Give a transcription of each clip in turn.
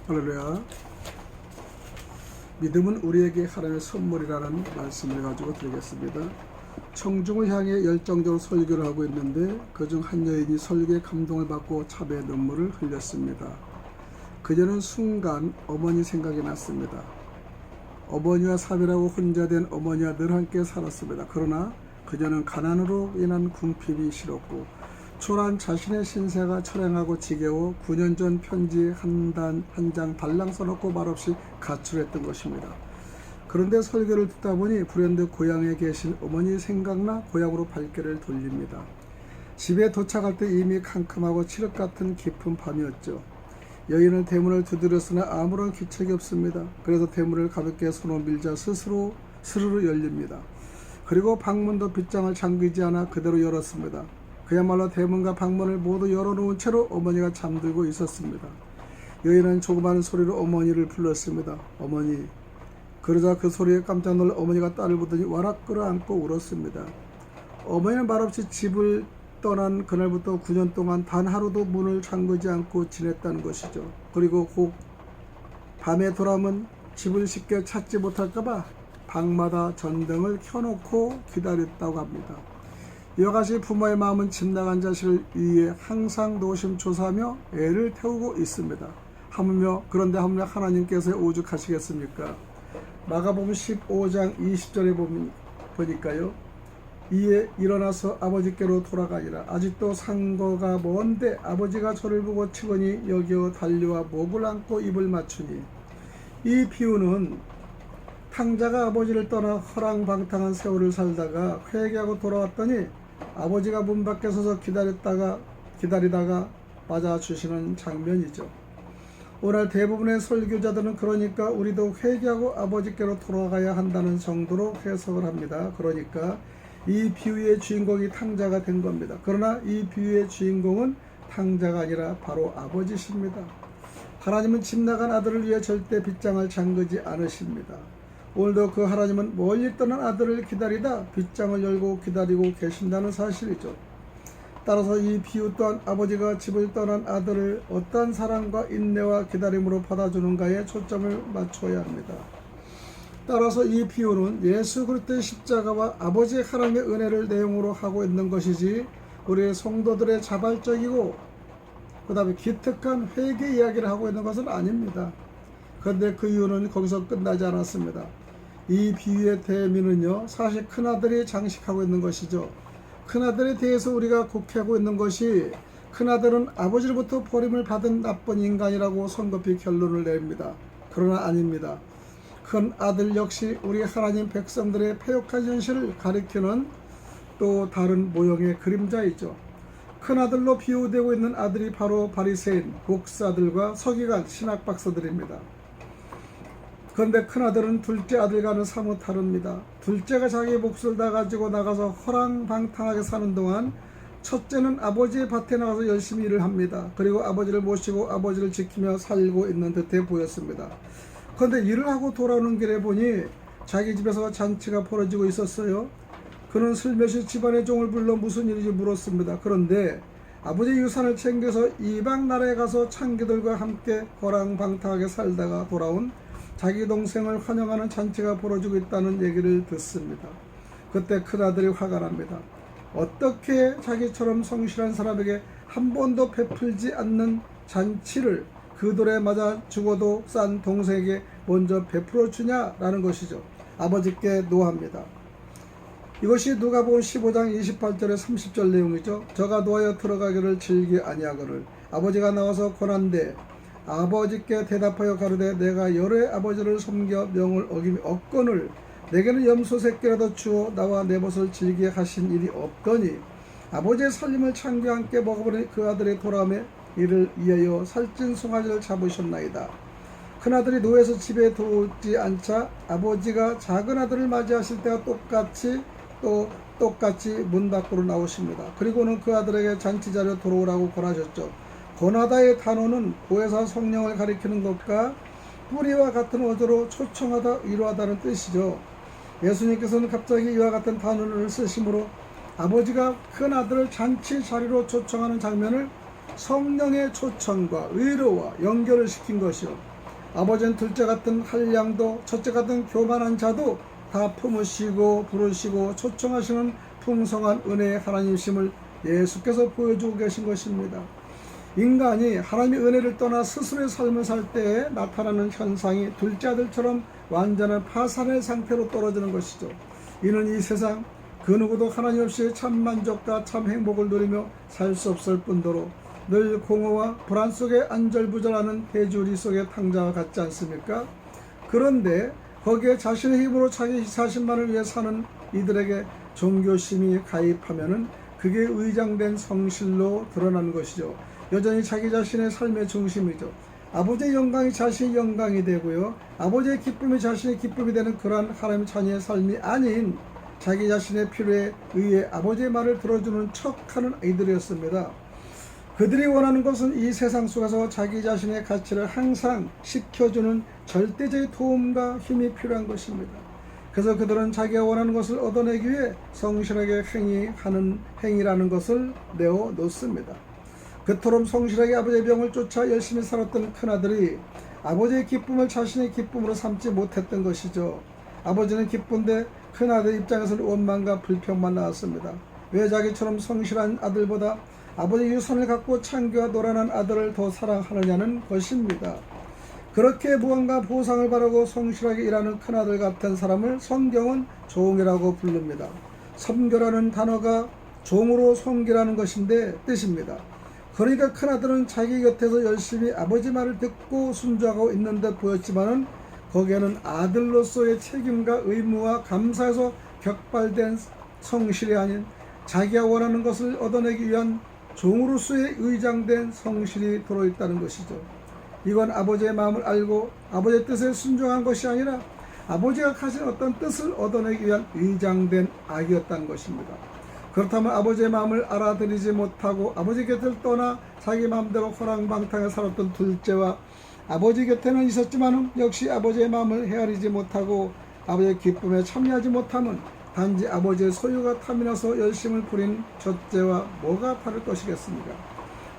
할렐루야. 믿음은 우리에게 하나님의 선물이라는 말씀을 가지고 드리겠습니다. 청중을 향해 열정적으로 설교를 하고 있는데 그중 한 여인이 설교에 감동을 받고 차배의 눈물을 흘렸습니다. 그녀는 순간 어머니 생각이 났습니다. 어머니와 사별하고 혼자 된 어머니와 늘 함께 살았습니다. 그러나 그녀는 가난으로 인한 궁핍이 싫었고 초라한 자신의 신세가 처량하고 지겨워 9년 전 편지 한 장 달랑 써놓고 말없이 가출했던 것입니다. 그런데 설교를 듣다 보니 불현듯 고향에 계신 어머니 생각나 고향으로 발길을 돌립니다. 집에 도착할 때 이미 캄캄하고 칠흑 같은 깊은 밤이었죠. 여인은 대문을 두드렸으나 아무런 기척이 없습니다. 그래서 대문을 가볍게 손으로 밀자 스르르 열립니다. 그리고 방문도 빗장을 잠그지 않아 그대로 열었습니다. 그야말로 대문과 방문을 모두 열어놓은 채로 어머니가 잠들고 있었습니다. 여인은 조그마한 소리로 어머니를 불렀습니다. 어머니. 그러자 그 소리에 깜짝 놀라 어머니가 딸을 보더니 와락 끌어안고 울었습니다. 어머니는 말없이 집을 떠난 그날부터 9년 동안 단 하루도 문을 잠그지 않고 지냈다는 것이죠. 그리고 곧 밤에 돌아오면 집을 쉽게 찾지 못할까봐 방마다 전등을 켜놓고 기다렸다고 합니다. 이와 같이 부모의 마음은 집 나간 자식을 위해 항상 노심초사하며 애를 태우고 있습니다. 그런데 하물며 하나님께서 오죽하시겠습니까? 마가복음 15장 20절에 보니까요. 이에 일어나서 아버지께로 돌아가니라. 아직도 상거가 먼데 아버지가 저를 보고 치거니 여기어 달려와 목을 안고 입을 맞추니. 이 비유는 탕자가 아버지를 떠나 허랑방탕한 세월을 살다가 회개하고 돌아왔더니 아버지가 문 밖에 서서 기다리다가 맞아주시는 장면이죠. 오늘 대부분의 설교자들은 그러니까 우리도 회개하고 아버지께로 돌아가야 한다는 정도로 해석을 합니다. 그러니까 이 비유의 주인공이 탕자가 된 겁니다. 그러나 이 비유의 주인공은 탕자가 아니라 바로 아버지십니다. 하나님은 집 나간 아들을 위해 절대 빗장을 잠그지 않으십니다. 오늘도 그 하나님은 멀리 떠난 아들을 기다리다 빗장을 열고 기다리고 계신다는 사실이죠. 따라서 이 비유 또한 아버지가 집을 떠난 아들을 어떠한 사랑과 인내와 기다림으로 받아주는가에 초점을 맞춰야 합니다. 따라서 이 비유는 예수 그리스도의 십자가와 아버지 하나님의 은혜를 내용으로 하고 있는 것이지 우리 성도들의 자발적이고 그 다음에 기특한 회개 이야기를 하고 있는 것은 아닙니다. 그런데 그 이유는 거기서 끝나지 않았습니다. 이 비유의 대미는요, 사실 큰아들이 장식하고 있는 것이죠. 큰아들에 대해서 우리가 곡해하고 있는 것이 큰아들은 아버지로부터 버림을 받은 나쁜 인간이라고 성급히 결론을 냅니다. 그러나 아닙니다. 큰아들 역시 우리 하나님 백성들의 패역한 현실을 가리키는 또 다른 모형의 그림자이죠. 큰아들로 비유되고 있는 아들이 바로 바리새인, 목사들과 서기관, 신학박사들입니다. 그런데 큰아들은 둘째 아들과는 사뭇 다릅니다. 둘째가 자기 몫을 다 가지고 나가서 허랑방탕하게 사는 동안 첫째는 아버지의 밭에 나가서 열심히 일을 합니다. 그리고 아버지를 모시고 아버지를 지키며 살고 있는 듯해 보였습니다. 그런데 일을 하고 돌아오는 길에 보니 자기 집에서 잔치가 벌어지고 있었어요. 그는 슬며시 집안의 종을 불러 무슨 일인지 물었습니다. 그런데 아버지 유산을 챙겨서 이방 나라에 가서 창기들과 함께 허랑방탕하게 살다가 돌아온 자기 동생을 환영하는 잔치가 벌어지고 있다는 얘기를 듣습니다. 그때 큰아들이 화가 납니다. 어떻게 자기처럼 성실한 사람에게 한 번도 베풀지 않는 잔치를 그 돌에 맞아 죽어도 싼 동생에게 먼저 베풀어 주냐라는 것이죠. 아버지께 노합니다. 이것이 누가복음 15장 28절에 30절 내용이죠. 저가 노하여 들어가기를 즐기 아니하거늘 아버지가 나와서 권한대 아버지께 대답하여 가로되 내가 여러 아버지를 섬겨 명을 어김이 없거늘 내게는 염소 새끼라도 주어 나와 내 벗을 즐기게 하신 일이 없더니 아버지의 살림을 창기와 함께 먹어버린 그 아들의 돌아오매 이를 위하여 살찐 송아지를 잡으셨나이다. 큰아들이 노예에서 집에 들어오지 않자 아버지가 작은 아들을 맞이하실 때와 똑같이 문 밖으로 나오십니다. 그리고는 그 아들에게 잔치자리에 들어오라고 권하셨죠. 권하다의 단어는 보혜사 성령을 가리키는 것과 뿌리와 같은 어조로 초청하다, 위로하다는 뜻이죠. 예수님께서는 갑자기 이와 같은 단어를 쓰심으로 아버지가 큰 아들을 잔치 자리로 초청하는 장면을 성령의 초청과 위로와 연결을 시킨 것이요. 아버지는 둘째 같은 한량도 첫째 같은 교만한 자도 다 품으시고 부르시고 초청하시는 풍성한 은혜의 하나님이심을 예수께서 보여주고 계신 것입니다. 인간이 하나님의 은혜를 떠나 스스로의 삶을 살 때에 나타나는 현상이 둘째 아들처럼 완전한 파산의 상태로 떨어지는 것이죠. 이는 이 세상 그 누구도 하나님 없이 참 만족과 참 행복을 누리며 살 수 없을 뿐더러 늘 공허와 불안 속에 안절부절하는 해주리 속의 탕자와 같지 않습니까? 그런데 거기에 자신의 힘으로 자기 자신만을 위해 사는 이들에게 종교심이 가입하면은 그게 의장된 성실로 드러나는 것이죠. 여전히 자기 자신의 삶의 중심이죠. 아버지의 영광이 자신의 영광이 되고요. 아버지의 기쁨이 자신의 기쁨이 되는 그러한 하나님의 자녀의 삶이 아닌 자기 자신의 필요에 의해 아버지의 말을 들어주는 척하는 아이들이었습니다. 그들이 원하는 것은 이 세상 속에서 자기 자신의 가치를 항상 지켜주는 절대적인 도움과 힘이 필요한 것입니다. 그래서 그들은 자기가 원하는 것을 얻어내기 위해 성실하게 행위하는 행위라는 것을 내어놓습니다. 그토록 성실하게 아버지의 명을 쫓아 열심히 살았던 큰아들이 아버지의 기쁨을 자신의 기쁨으로 삼지 못했던 것이죠. 아버지는 기쁜데 큰아들 입장에서는 원망과 불평만 나왔습니다. 왜 자기처럼 성실한 아들보다 아버지 유산을 갖고 창기와 노란한 아들을 더 사랑하느냐는 것입니다. 그렇게 무언가 보상을 바라고 성실하게 일하는 큰아들 같은 사람을 성경은 종이라고 부릅니다. 섬겨라는 단어가 종으로 섬기라는 것인데 뜻입니다. 그러니까 큰아들은 자기 곁에서 열심히 아버지 말을 듣고 순종하고 있는 듯 보였지만은 거기에는 아들로서의 책임과 의무와 감사에서 격발된 성실이 아닌 자기가 원하는 것을 얻어내기 위한 종으로서의 의장된 성실이 들어있다는 것이죠. 이건 아버지의 마음을 알고 아버지의 뜻에 순종한 것이 아니라 아버지가 가진 어떤 뜻을 얻어내기 위한 의장된 악이었다는 것입니다. 그렇다면 아버지의 마음을 알아들이지 못하고 아버지 곁을 떠나 자기 마음대로 호랑방탕에 살았던 둘째와 아버지 곁에는 있었지만 역시 아버지의 마음을 헤아리지 못하고 아버지의 기쁨에 참여하지 못함은 단지 아버지의 소유가 탐이 나서 열심을 부린 첫째와 뭐가 다를 것이겠습니까?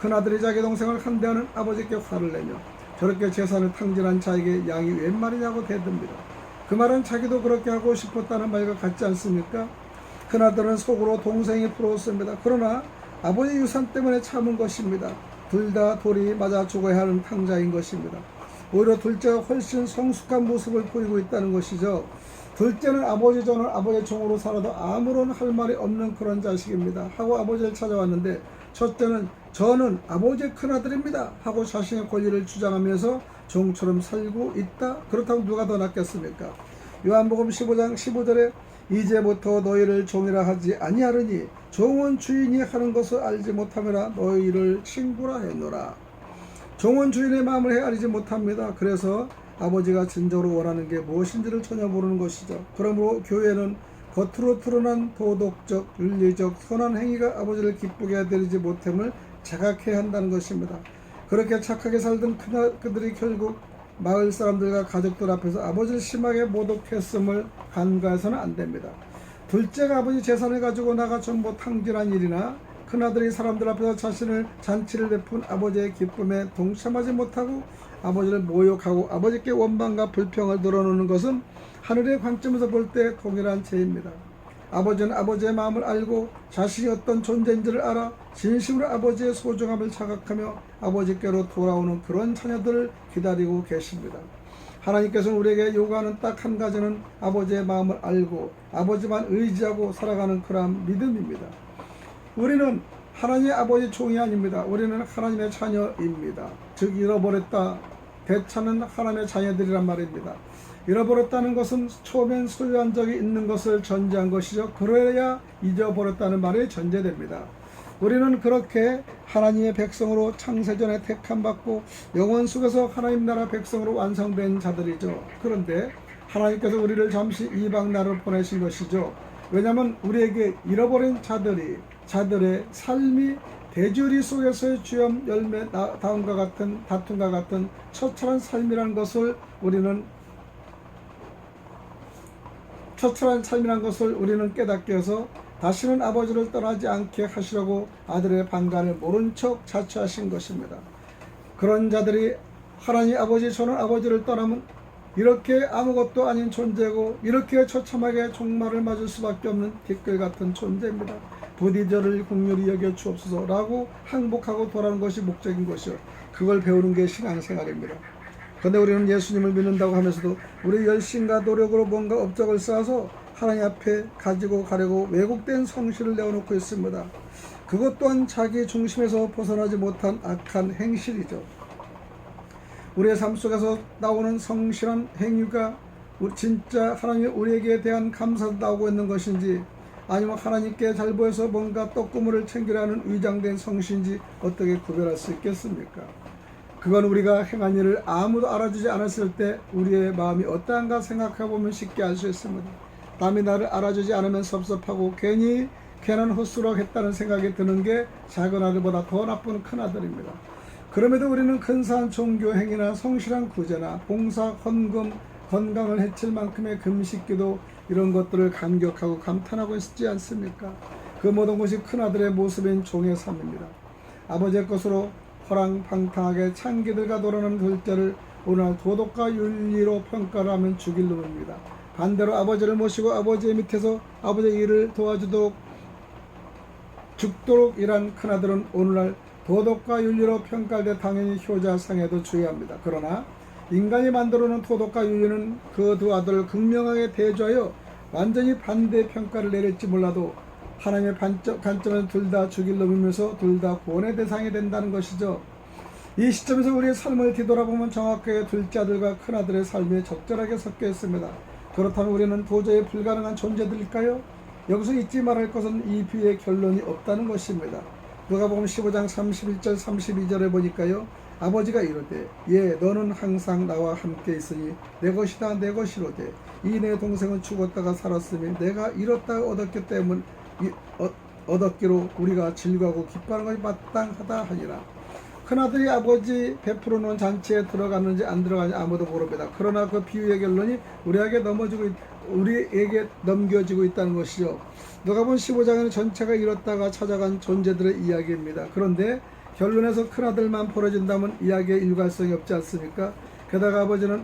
큰아들이 자기 동생을 한대하는 아버지께 화를 내며 저렇게 재산을 탕진한 자에게 양이 웬 말이냐고 대듭니다. 그 말은 자기도 그렇게 하고 싶었다는 말과 같지 않습니까? 큰아들은 속으로 동생이 부러웠습니다. 그러나 아버지 유산 때문에 참은 것입니다. 둘 다 돌이 맞아 죽어야 하는 탕자인 것입니다. 오히려 둘째가 훨씬 성숙한 모습을 보이고 있다는 것이죠. 둘째는 아버지 전을 아버지의 종으로 살아도 아무런 할 말이 없는 그런 자식입니다 하고 아버지를 찾아왔는데, 첫째는 저는 아버지의 큰아들입니다 하고 자신의 권리를 주장하면서 종처럼 살고 있다. 그렇다고 누가 더 낫겠습니까? 요한복음 15장 15절에 이제부터 너희를 종이라 하지 아니하르니 종은 주인이 하는 것을 알지 못함이라 너희를 친구라 했노라. 종은 주인의 마음을 헤아리지 못합니다. 그래서 아버지가 진정으로 원하는 게 무엇인지를 전혀 모르는 것이죠. 그러므로 교회는 겉으로 드러난 도덕적, 윤리적, 선한 행위가 아버지를 기쁘게 해드리지 못함을 자각해야 한다는 것입니다. 그렇게 착하게 살던 그들이 결국 마을 사람들과 가족들 앞에서 아버지를 심하게 모독했음을 간과해서는 안 됩니다. 둘째가 아버지 재산을 가지고 나가 전부 탕진한 일이나 큰아들이 사람들 앞에서 자신을 잔치를 베푼 아버지의 기쁨에 동참하지 못하고 아버지를 모욕하고 아버지께 원망과 불평을 드러내는 것은 하늘의 관점에서 볼 때 동일한 죄입니다. 아버지는 아버지의 마음을 알고 자신이 어떤 존재인지를 알아 진심으로 아버지의 소중함을 자각하며 아버지께로 돌아오는 그런 자녀들을 기다리고 계십니다. 하나님께서는 우리에게 요구하는 딱 한 가지는 아버지의 마음을 알고 아버지만 의지하고 살아가는 그러한 믿음입니다. 우리는 하나님의 아버지 종이 아닙니다. 우리는 하나님의 자녀입니다. 즉 잃어버렸다 되찾는 하나님의 자녀들이란 말입니다. 잃어버렸다는 것은 처음엔 소유한 적이 있는 것을 전제한 것이죠. 그래야 잊어버렸다는 말이 전제됩니다. 우리는 그렇게 하나님의 백성으로 창세전에 택함받고 영원 속에서 하나님 나라 백성으로 완성된 자들이죠. 그런데 하나님께서 우리를 잠시 이방 나라로 보내신 것이죠. 왜냐하면 우리에게 잃어버린 자들의 삶이 대주리 속에서의 주염 열매 다음과 같은 다툼과 같은 처참한 삶이라는 것을 우리는 깨닫게 해서 다시는 아버지를 떠나지 않게 하시려고 아들의 방간을 모른 척 자처하신 것입니다. 그런 자들이 하나님 아버지, 저는 아버지를 떠나면 이렇게 아무것도 아닌 존재고 이렇게 처참하게 종말을 맞을 수밖에 없는 티끌 같은 존재입니다. 부디 저를 긍휼히 여겨 주옵소서라고 항복하고 돌아오는 것이 목적인 것이요, 그걸 배우는 게 신앙생활입니다. 그런데 우리는 예수님을 믿는다고 하면서도 우리 열심과 노력으로 뭔가 업적을 쌓아서 하나님 앞에 가지고 가려고 왜곡된 성실을 내어놓고 있습니다. 그것 또한 자기 중심에서 벗어나지 못한 악한 행실이죠. 우리의 삶 속에서 나오는 성실한 행위가 진짜 하나님의 우리에게 대한 감사도 나오고 있는 것인지, 아니면 하나님께 잘 보여서 뭔가 떡고물을 챙기려는 위장된 성실인지 어떻게 구별할 수 있겠습니까? 그건 우리가 행한 일을 아무도 알아주지 않았을 때 우리의 마음이 어떠한가 생각해보면 쉽게 알 수 있습니다. 남이 나를 알아주지 않으면 섭섭하고 괜히 괜한 헛수로 했다는 생각이 드는 게 작은 아들보다 더 나쁜 큰 아들입니다. 그럼에도 우리는 근사한 종교 행위나 성실한 구제나 봉사, 헌금, 건강을 해칠 만큼의 금식기도, 이런 것들을 감격하고 감탄하고 있지 않습니까? 그 모든 것이 큰아들의 모습인 종의 삶입니다. 아버지의 것으로 허랑방탕하게 창기들과 놀아나는 둘째를 오늘날 도덕과 윤리로 평가를 하면 죽일 놈입니다. 반대로 아버지를 모시고 아버지의 밑에서 아버지의 일을 도와주도록 죽도록 일한 큰아들은 오늘날 도덕과 윤리로 평가할 때 당연히 효자상에도 주의합니다. 그러나 인간이 만들어놓은 도덕과 윤리는 그 두 아들을 극명하게 대조하여 완전히 반대 평가를 내릴지 몰라도 하나님의 관점은 둘 다 죽일 놈이면서 둘 다 구원의 대상이 된다는 것이죠. 이 시점에서 우리의 삶을 뒤돌아보면 정확하게 둘째 아들과 큰아들의 삶이 적절하게 섞여 있습니다. 그렇다면 우리는 도저히 불가능한 존재들일까요? 여기서 잊지 말할 것은 이 비유의 결론이 없다는 것입니다. 누가복음 15장 31절 32절에 보니까요, 아버지가 이르되 예 너는 항상 나와 함께 있으니 내 것이다 내 것이로되 이 내 동생은 죽었다가 살았으니 내가 잃었다가 얻었기 때문에 얻었기로 우리가 즐거워하고 기뻐하는 것이 마땅하다 하니라. 큰아들이 아버지 베풀어 놓은 잔치에 들어갔는지 안 들어가는지 아무도 모릅니다. 그러나 그 비유의 결론이 우리에게 넘겨지고 있다는 것이죠. 누가복음 15장에는 전체가 잃었다가 찾아간 존재들의 이야기입니다. 그런데 결론에서 큰아들만 벌어진다면 이야기에 일관성이 없지 않습니까? 게다가 아버지는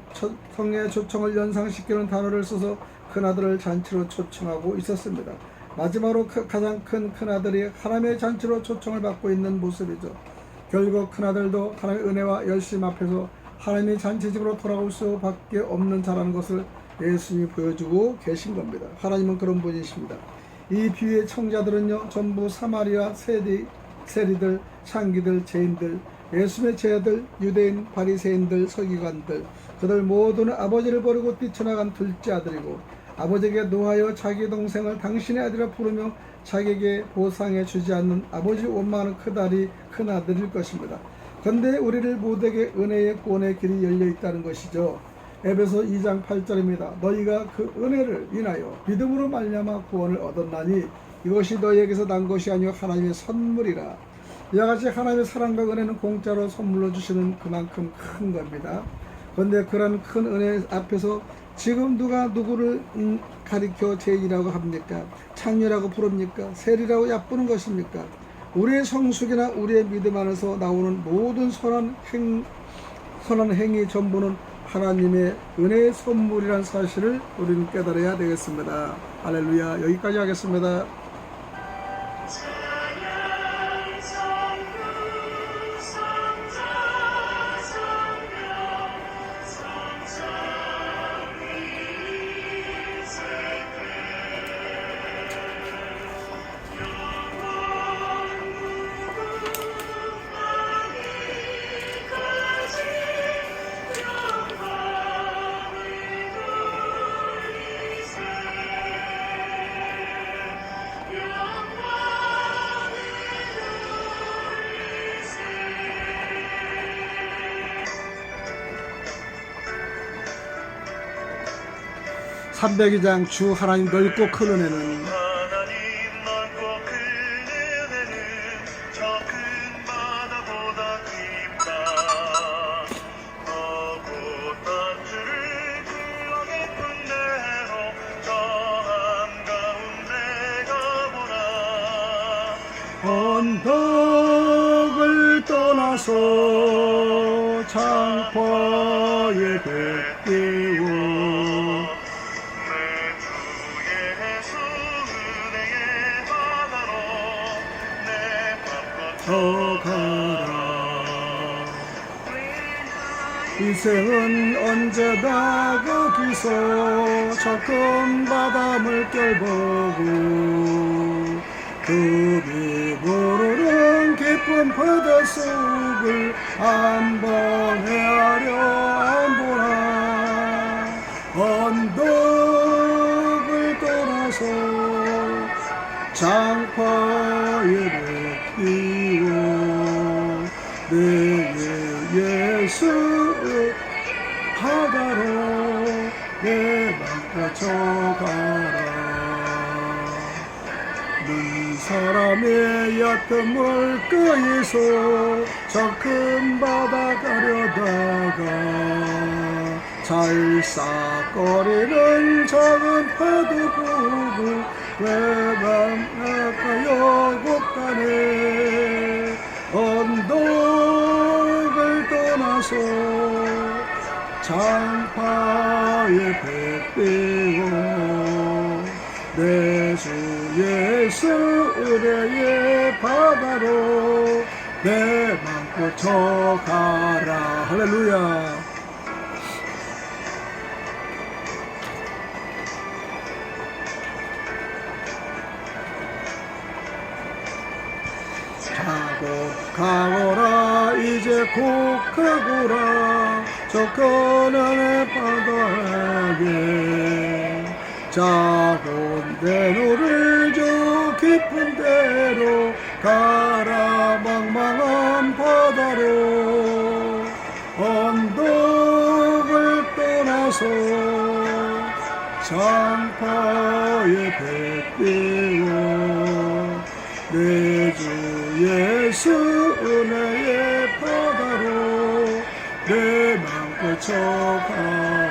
성의 초청을 연상시키는 단어를 써서 큰아들을 잔치로 초청하고 있었습니다. 마지막으로 가장 큰아들이 하나님의 잔치로 초청을 받고 있는 모습이죠. 결국 큰아들도 하나님의 은혜와 열심 앞에서 하나님의 잔치집으로 돌아올 수밖에 없는 자라는 것을 예수님이 보여주고 계신 겁니다. 하나님은 그런 분이십니다. 이 비유의 청자들은요, 전부 사마리아 세리들, 창기들, 죄인들, 예수님의 제자들, 유대인, 바리새인들, 서기관들, 그들 모두는 아버지를 버리고 뛰쳐나간 둘째 아들이고 아버지에게 노하여 자기 동생을 당신의 아들이라 부르며 자기에게 보상해 주지 않는 아버지 원망하는 큰 아들일 것입니다. 그런데 우리를 모두에게 은혜의 구원의 길이 열려 있다는 것이죠. 에베소 2장 8절입니다. 너희가 그 은혜를 인하여 믿음으로 말미암아 구원을 얻었나니 이것이 너희에게서 난 것이 아니요 하나님의 선물이라. 이와 같이 하나님의 사랑과 은혜는 공짜로 선물로 주시는 그만큼 큰 겁니다. 그런데 그런 큰 은혜 앞에서 지금 누가 누구를 가리켜 죄인이라고 합니까? 창녀라고 부릅니까? 세리라고 얕부는 것입니까? 우리의 성숙이나 우리의 믿음 안에서 나오는 모든 선한 행위 전부는 하나님의 은혜의 선물이라는 사실을 우리는 깨달아야 되겠습니다. 할렐루야. 여기까지 하겠습니다. 삼백이장 주 하나님 넓고 큰 은혜는 언덕을 떠나서 창포의 백비워 가라. 인생은 언제나 거기서 저 큰 바다 물결보고 그리 모르는 깊은 바다 속을 한번 헤아려 안 보나. 언덕을 떠나서 장파에 뱉기워 내게 예수 바다로 내 맘 꽂혀가라. 눈 사람의 얕은 물가에서 저 큰 바다 가려다가 잘싹거리는 작은 파도 보고 왜만 아까요 곳간에 언덕을 떠나서 장파의 백비워 내 주 예수 은혜의 바다로 내 맘 꽂혀가라. 할렐루야. 가거라 이제 곧 가거라 저 큰하늘 바다에 작은 대로를 저 깊은 데로 가라. 망망한 바다로 언덕을 떠나서 장파의 백비워 내 주 예수 은혜의 바다로 내 맘 꽂혀가.